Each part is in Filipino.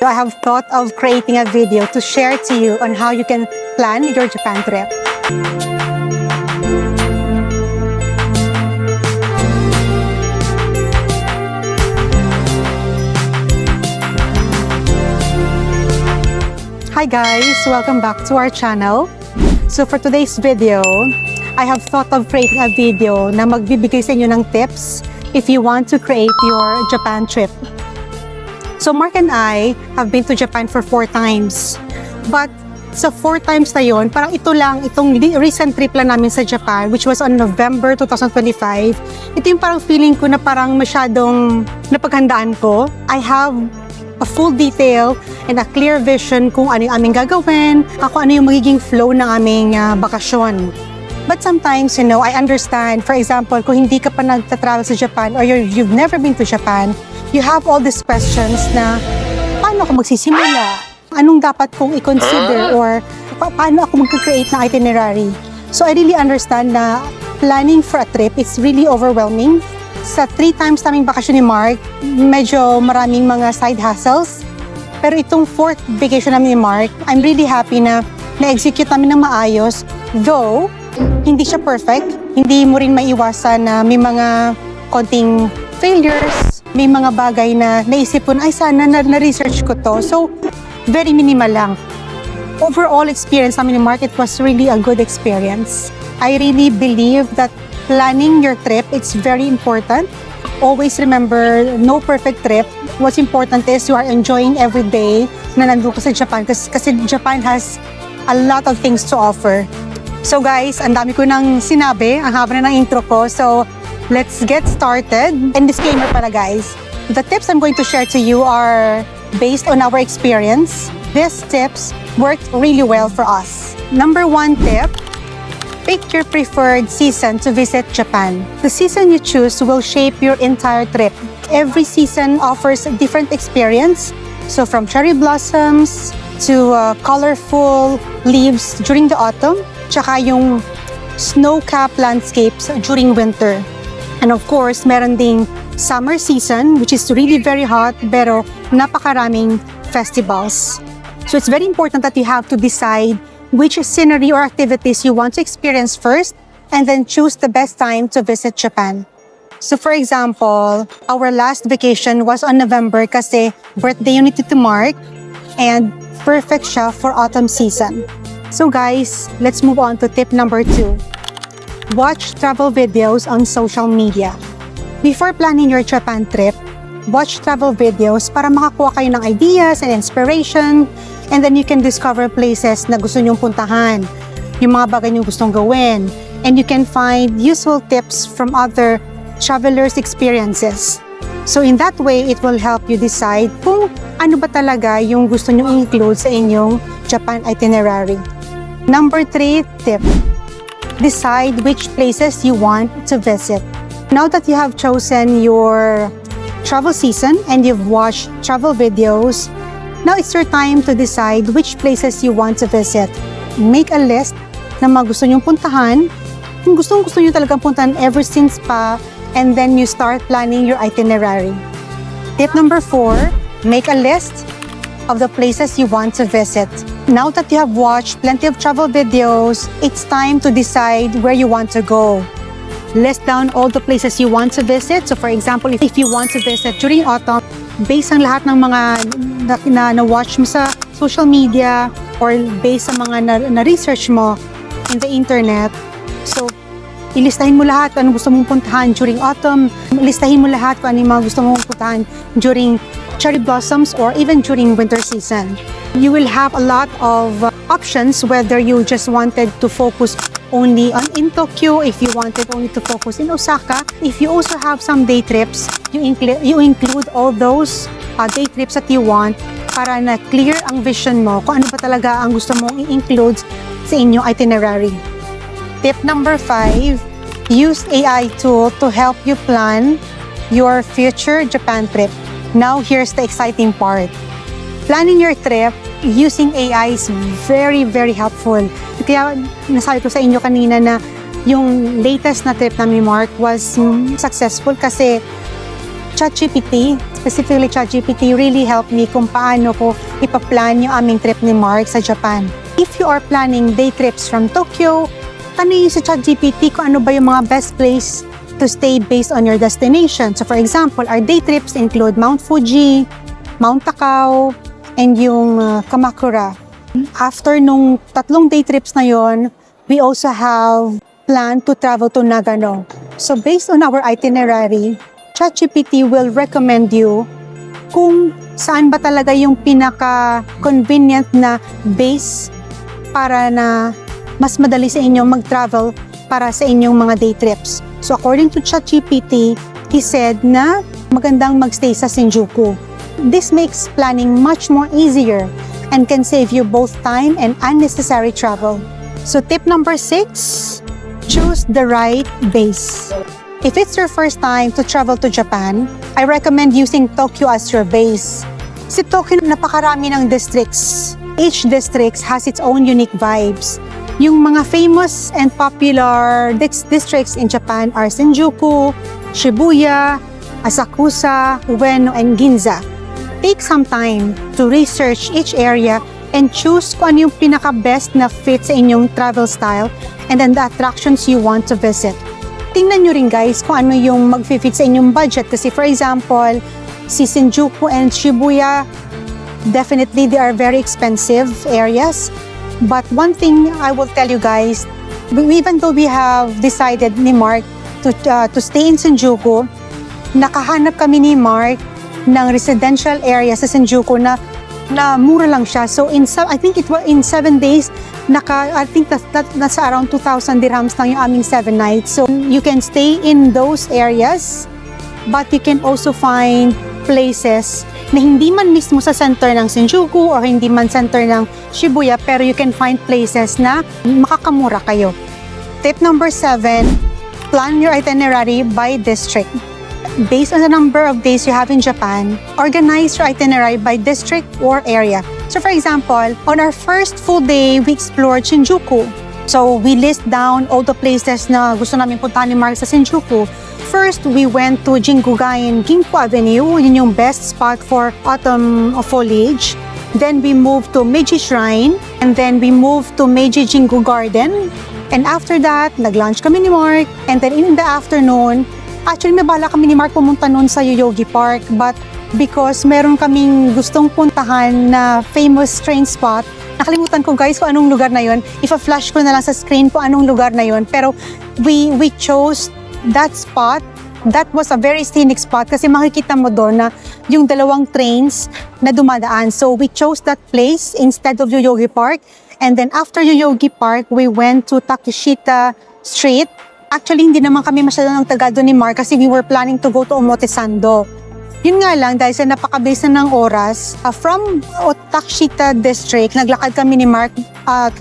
I have thought of creating a video to share to you on how you can plan your Japan trip. Hi guys! Welcome back to our channel. So for today's video, I have thought of creating a video na magbibigay sa inyo ng tips if you want to create your Japan trip. So Mark and I have been to Japan for 4 times. But sa 4 times na yun, parang itong recent trip lang namin sa Japan, which was on November 2025. Ito yung parang feeling ko na parang masyadong napaghandaan ko. I have a full detail and a clear vision kung ano yung aming gagawin, kung ano yung magiging flow ng aming bakasyon. But sometimes, I understand, for example, kung hindi ka pa nagta-travel sa Japan or you've never been to Japan, you have all these questions na paano ako magsisimula? Anong dapat kong i-consider or paano ako mag-create ng itinerary? So I really understand na planning for a trip is really overwhelming. Sa 3 times naming bakasyon ni Mark, medyo maraming mga side hustles. Pero itong 4th vacation namin ni Mark, I'm really happy na na-execute namin ng maayos. Though, hindi siya perfect. Hindi mo rin maiwasan na may mga konting failures. May mga bagay na naisip ko na, ay sana na-research ko to. So, very minimal lang. Overall experience namin ni Mark, it was really a good experience. I really believe that planning your trip, it's very important. Always remember, no perfect trip. What's important is you are enjoying every day na nandun ka sa Japan kasi Japan has a lot of things to offer. So guys, ang dami ko nang sinabi, ang haba na ng intro ko. So, let's get started. And disclaimer pala guys, the tips I'm going to share to you are based on our experience. These tips worked really well for us. Number 1 tip, pick your preferred season to visit Japan. The season you choose will shape your entire trip. Every season offers a different experience. So from cherry blossoms to colorful leaves during the autumn, tsaka yung snow-capped landscapes during winter. And of course, meron ding summer season, which is really very hot, pero napakaraming festivals. So it's very important that you have to decide which scenery or activities you want to experience first, and then choose the best time to visit Japan. So for example, our last vacation was on November kasi birthday yun ni Tito Mark, and perfect siya for autumn season. So guys, let's move on to tip number 2. Watch travel videos on social media. Before planning your Japan trip, watch travel videos para makakuha kayo ng ideas and inspiration, and then you can discover places na gusto nyong puntahan, yung mga bagay nyong gustong gawin, and you can find useful tips from other travelers' experiences. So in that way, it will help you decide kung ano ba talaga yung gusto nyong include sa inyong Japan itinerary. Number 3 tip, decide which places you want to visit. Now that you have chosen your travel season and you've watched travel videos, now it's your time to decide which places you want to visit. Make a list ng mga gusto nyong puntahan, kung gusto nyo talagang puntahan ever since pa, and then you start planning your itinerary. Tip number 4, make a list of the places you want to visit. Now that you have watched plenty of travel videos, it's time to decide where you want to go. List down all the places you want to visit. So for example, if you want to visit during autumn, based ang lahat ng mga na-watch mo sa social media or based sa mga na-research mo in the internet, so ilistahin mo lahat kung ano gusto mong puntahan during autumn, listahin mo lahat kung ano yung mga gusto mong puntahan during cherry blossoms or even during winter season. You will have a lot of options whether you just wanted to focus only in Tokyo, if you wanted only to focus in Osaka. If you also have some day trips, you include all those day trips that you want para na clear ang vision mo kung ano ba talaga ang gusto mong i-include sa inyong itinerary. Tip number 5, use AI tool to help you plan your future Japan trip. Now, here's the exciting part. Planning your trip using AI is very, very helpful. Kaya nasabi ko sa inyo kanina na yung latest na trip namin, Mark, was successful kasi ChatGPT, specifically ChatGPT, really helped me kung paano ko ipaplan yung aming trip ni Mark sa Japan. If you are planning day trips from Tokyo, tanungin sa ChatGPT kung ano ba yung mga best place to stay based on your destination. So for example, our day trips include Mount Fuji, Mount Takao, and yung Kamakura. After nung 3 day trips na yon, we also have planned to travel to Nagano. So based on our itinerary, ChatGPT will recommend you kung saan ba talaga yung pinaka-convenient na base para na mas madali sa inyong mag-travel para sa inyong mga day trips. So according to ChatGPT, he said na magandang magstay sa Shinjuku. This makes planning much more easier and can save you both time and unnecessary travel. So tip number 6, choose the right base. If it's your first time to travel to Japan, I recommend using Tokyo as your base. Si Tokyo, napakarami ng districts. Each district has its own unique vibes. Yung mga famous and popular districts in Japan are Shinjuku, Shibuya, Asakusa, Ueno, and Ginza. Take some time to research each area and choose kung ano yung pinaka-best na fit sa inyong travel style and then the attractions you want to visit. Tingnan nyo rin guys kung ano yung mag-fit sa inyong budget kasi for example, si Shinjuku and Shibuya, definitely they are very expensive areas. But one thing I will tell you guys, even though we have decided ni Mark to stay in Shinjuku, nakahanap kami ni Mark ng residential area sa Shinjuku na mura lang siya. So I think it was in 7 days, I think nasa around 2,000 dirhams lang yung aming 7 nights. So you can stay in those areas, but you can also find places na hindi man mismo sa center ng Shinjuku or hindi man center ng Shibuya, pero you can find places na makakamura kayo. Tip number 7, plan your itinerary by district. Based on the number of days you have in Japan, organize your itinerary by district or area. So for example, on our first full day, we explored Shinjuku. So we list down all the places na gusto namin puntahan ni Mark sa Shinjuku. First, we went to Jingugain Ginko Avenue. Yun yung best spot for autumn foliage. Then we moved to Meiji Shrine. And then we moved to Meiji Jingu Garden. And after that, nag-lunch kami ni Mark. And then in the afternoon, actually, may bala kami ni Mark pumunta noon sa Yoyogi Park, but because meron kaming gustong puntahan na famous train spot, nakalimutan ko guys kung anong lugar na yon. Ipa-flash ko na lang sa screen kung anong lugar na yon. Pero we chose that spot. That was a very scenic spot kasi makikita mo doon na yung 2 trains na dumadaan. So we chose that place instead of Yoyogi Park. And then after Yoyogi Park, we went to Takeshita Street. Actually, hindi naman kami masyadong taga doon ni Mark kasi we were planning to go to Omotesando. Yun nga lang, dahil sa napakabilis na ng oras, from Takeshita District, naglakad kami ni Mark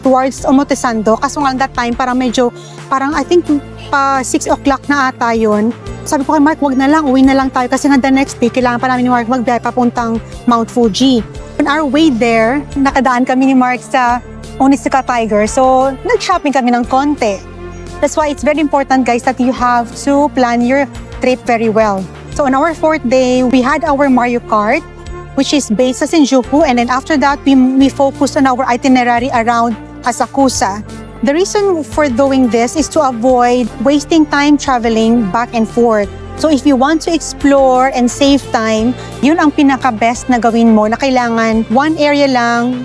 towards Omotesando. Kaso nga that time, parang I think pa 6 o'clock na ata yun. Sabi ko kay Mark, wag na lang, uwi na lang tayo kasi nga the next day, kailangan pa namin ni Mark magbiyahe papuntang Mount Fuji. On our way there, nakadaan kami ni Mark sa Onitsuka Tiger. So, nag-shopping kami ng konti. That's why it's very important, guys, that you have to plan your trip very well. So on our 4th day, we had our Mario Kart, which is based sa Shinjuku, and then after that, we focused on our itinerary around Asakusa. The reason for doing this is to avoid wasting time traveling back and forth. So if you want to explore and save time, yun ang pinaka-best na gawin mo na kailangan one area lang,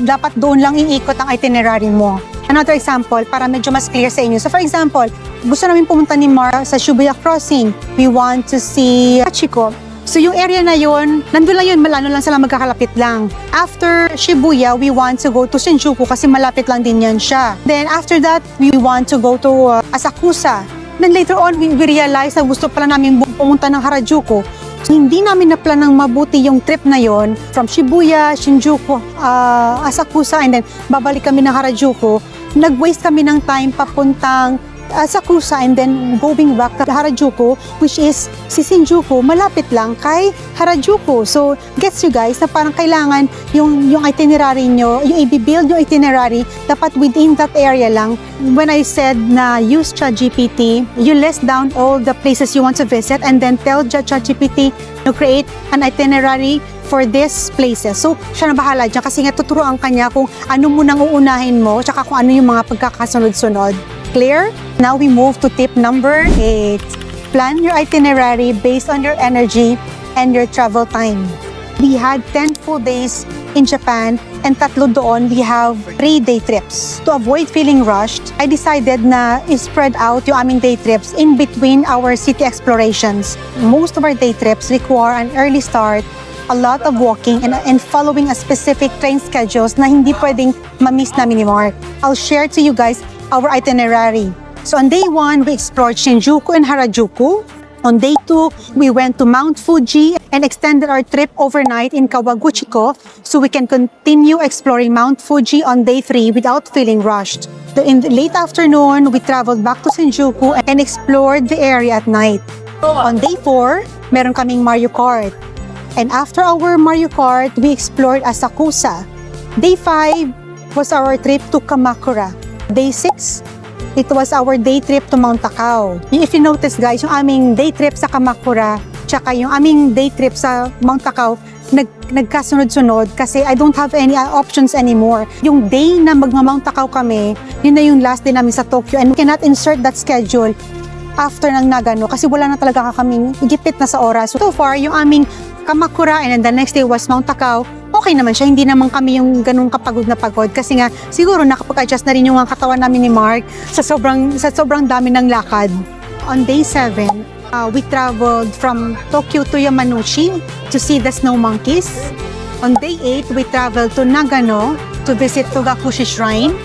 dapat doon lang iikot ang itinerary mo. Another example, para medyo mas clear sa inyo. So for example, gusto namin pumunta ni Mar sa Shibuya Crossing. We want to see Hachiko. So yung area na yun, nandun lang yun, malano lang sila magkakalapit lang. After Shibuya, we want to go to Shinjuku kasi malapit lang din yan siya. Then after that, we want to go to Asakusa. Then later on, we realized na gusto pala namin pumunta ng Harajuku. So, hindi namin na-plan ng mabuti yung trip na yon from Shibuya, Shinjuku, Asakusa, and then babalik kami ng Harajuku. Nag-waste kami ng time papuntang Asakusa and then going back to Harajuku, which is si Shinjuku, malapit lang kay Harajuku. So, gets you guys na parang kailangan yung itinerary nyo, yung i-build yung itinerary, dapat within that area lang. When I said na use ChatGPT, you list down all the places you want to visit and then tell ChatGPT to create an itinerary for these places. So, siya na bahala dyan kasi nga tuturuan kanya kung ano munang uunahin mo tsaka kung ano yung mga pagkakasunod-sunod. Clear? Now we move to tip number 8. Plan your itinerary based on your energy and your travel time. We had 10 full days in Japan and 3 doon we have 3 day trips. To avoid feeling rushed, I decided na i-spread out yung aming day trips in between our city explorations. Most of our day trips require an early start, a lot of walking and following a specific train schedules na hindi pwedeng ma-miss namin ni Mark. I'll share to you guys our itinerary. So on day 1, we explored Shinjuku and Harajuku. On day 2, we went to Mount Fuji and extended our trip overnight in Kawaguchiko so we can continue exploring Mount Fuji on day 3 without feeling rushed. In the late afternoon, we traveled back to Shinjuku and explored the area at night. On day 4, meron kaming Mario Kart. And after our Mario Kart, we explored Asakusa. Day 5 was our trip to Kamakura. Day 6, it was our day trip to Mount Takao. If you notice guys, yung aming day trip sa Kamakura, tsaka yung aming day trip sa Mount Takao, nagkasunod-sunod kasi I don't have any options anymore. Yung day na magma-Mount Takao kami, yun na yung last day namin sa Tokyo and we cannot insert that schedule after ng Nagano kasi wala na talaga kaming gipit na sa oras. So far, yung aming Kamakura and then the next day was Mount Takao, okay naman siya. Hindi naman kami yung ganung kapagod na pagod kasi nga siguro nakapag-adjust na rin yung katawan namin ni Mark sa sobrang dami ng lakad. On day 7, we traveled from Tokyo to Yamanouchi to see the snow monkeys. On day 8, we traveled to Nagano to visit Togakushi Shrine.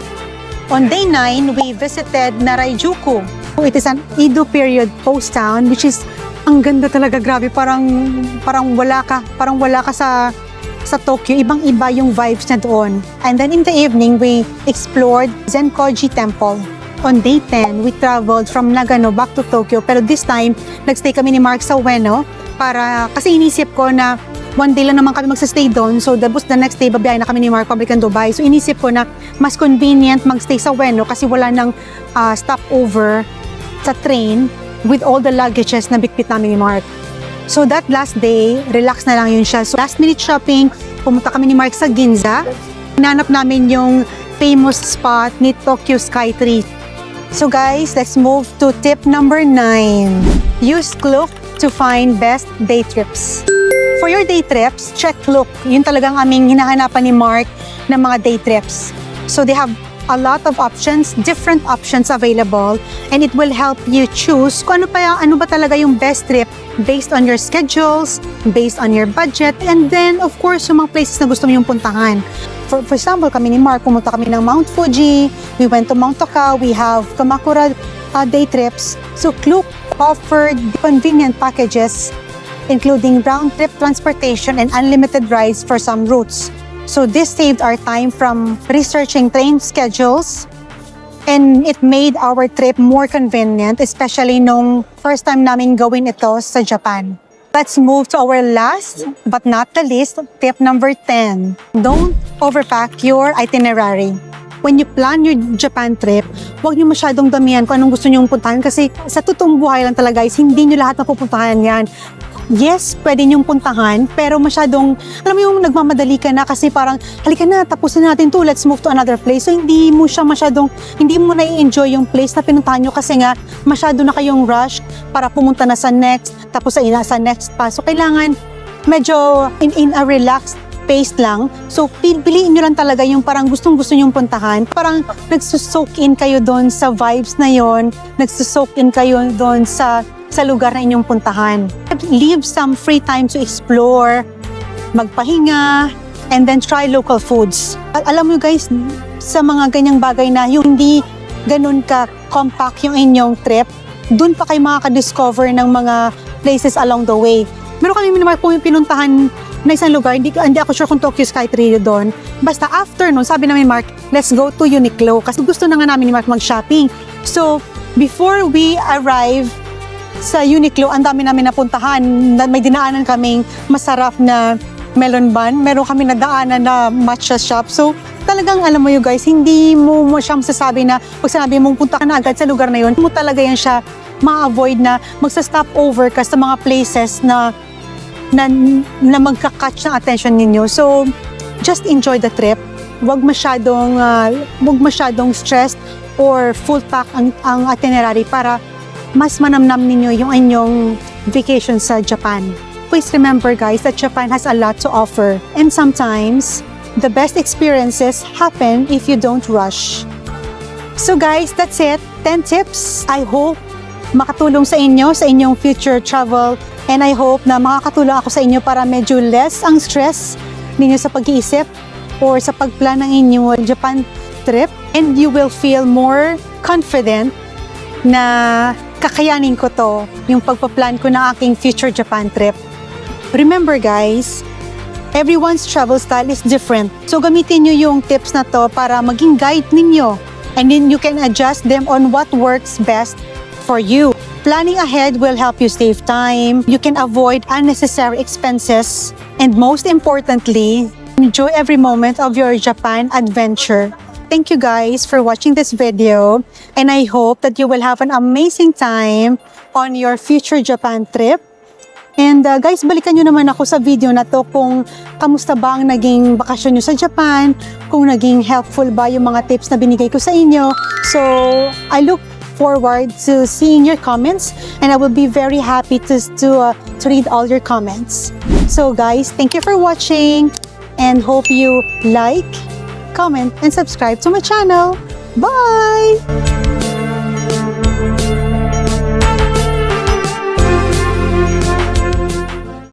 On day 9, we visited Narajuku. It is an Edo period post town which is ang ganda talaga, grabe, parang wala ka sa Tokyo, ibang-iba yung vibes na doon. And then in the evening, we explored Zenkoji Temple. On day 10, we traveled from Nagano back to Tokyo, pero this time, nagstay kami ni Mark sa Ueno kasi inisip ko na one day lang naman kami magsastay doon, so the next day, babiyahin na kami ni Mark pabrikan Dubai. So inisip ko na mas convenient magstay sa Ueno kasi wala nang stopover sa train with all the luggages na bitbit namin ni Mark. So that last day, relax na lang yun siya. So last minute shopping, pumunta kami ni Mark sa Ginza. Hinanap namin yung famous spot ni Tokyo Skytree. So guys, let's move to tip number 9. Use Klook to find best day trips. For your day trips, check Klook. Yun talagang aming hinahanapan ni Mark ng mga day trips. So they have a lot of options, different options available, and it will help you choose kung ano ba talaga yung best trip based on your schedules, based on your budget, and then of course yung mga places na gusto mo yung puntahan. For example, kami ni Mark, pumunta kami ng Mount Fuji, we went to Mount Takao, we have Kamakura day trips. So Klook offered convenient packages including round-trip transportation and unlimited rides for some routes. So this saved our time from researching train schedules and it made our trip more convenient, especially nung first time namin gawin ito sa Japan. Let's move to our last but not the least, tip number 10. Don't overpack your itinerary. When you plan your Japan trip, huwag niyo masyadong damihan kung anong gusto niyo puntahan kasi sa totoong buhay lang talaga guys, hindi niyo lahat napupuntahan yan. Yes, pwede niyong puntahan, pero masyadong, alam mo yung nagmamadali ka na kasi parang, halika na, tapusin natin to, let's move to another place. So, hindi mo na-i-enjoy yung place na pinuntahan nyo kasi nga, masyado na kayong rush para pumunta na sa next, tapos sa next pa. So, kailangan medyo in a relaxed pace lang. So, piliin nyo lang talaga yung parang gustong-gusto nyong puntahan. Parang nagsusoak in kayo doon sa vibes na yon, nagsusoak in kayo doon sa lugar na inyong puntahan. Leave some free time to explore, magpahinga, and then try local foods. Alam mo guys, sa mga ganyang bagay na yung hindi ganun ka-compact yung inyong trip, dun pa kayo makaka-discover ng mga places along the way. Meron kami pinuntahan na isang lugar, hindi ako sure kung Tokyo Skytree doon. Basta after nun, sabi namin Mark, let's go to Uniqlo kasi gusto na nga namin ni Mark mag-shopping. So, before we arrive sa Uniqlo, ang dami namin napuntahan. May dinaanan kaming masarap na melon bun. Meron kami nadaanan na matcha shop. So, talagang alam mo yun guys, hindi mo siya masasabi na pag sinabi mong punta ka na agad sa lugar na yun, mo talaga yan siya ma-avoid na magsa-stop over ka sa mga places na magka-catch ng attention ninyo. So, just enjoy the trip. Huwag masyadong stressed or full pack ang itinerary para mas manamnam ninyo yung inyong vacation sa Japan. Please remember guys that Japan has a lot to offer, and sometimes the best experiences happen if you don't rush. So guys, that's it. 10 tips. I hope makatulong sa inyo sa inyong future travel, and I hope na makakatulong ako sa inyo para medyo less ang stress ninyo sa pag-iisip or sa pagplan ng inyong Japan trip, and you will feel more confident na kakayanin ko to, yung pagpaplan ko na aking future Japan trip. Remember guys, everyone's travel style is different. So gamitin nyo yung tips na to para maging guide ninyo, and then you can adjust them on what works best for you. Planning ahead will help you save time, you can avoid unnecessary expenses, and most importantly, enjoy every moment of your Japan adventure. Thank you guys for watching this video, and I hope that you will have an amazing time on your future Japan trip. And guys, balikan nyo naman ako sa video na to kung kamusta ba ang naging bakasyon nyo sa Japan, kung naging helpful ba yung mga tips na binigay ko sa inyo. So, I look forward to seeing your comments, and I will be very happy to read all your comments. So guys, thank you for watching, and hope you like, comment, and subscribe to my channel. Bye!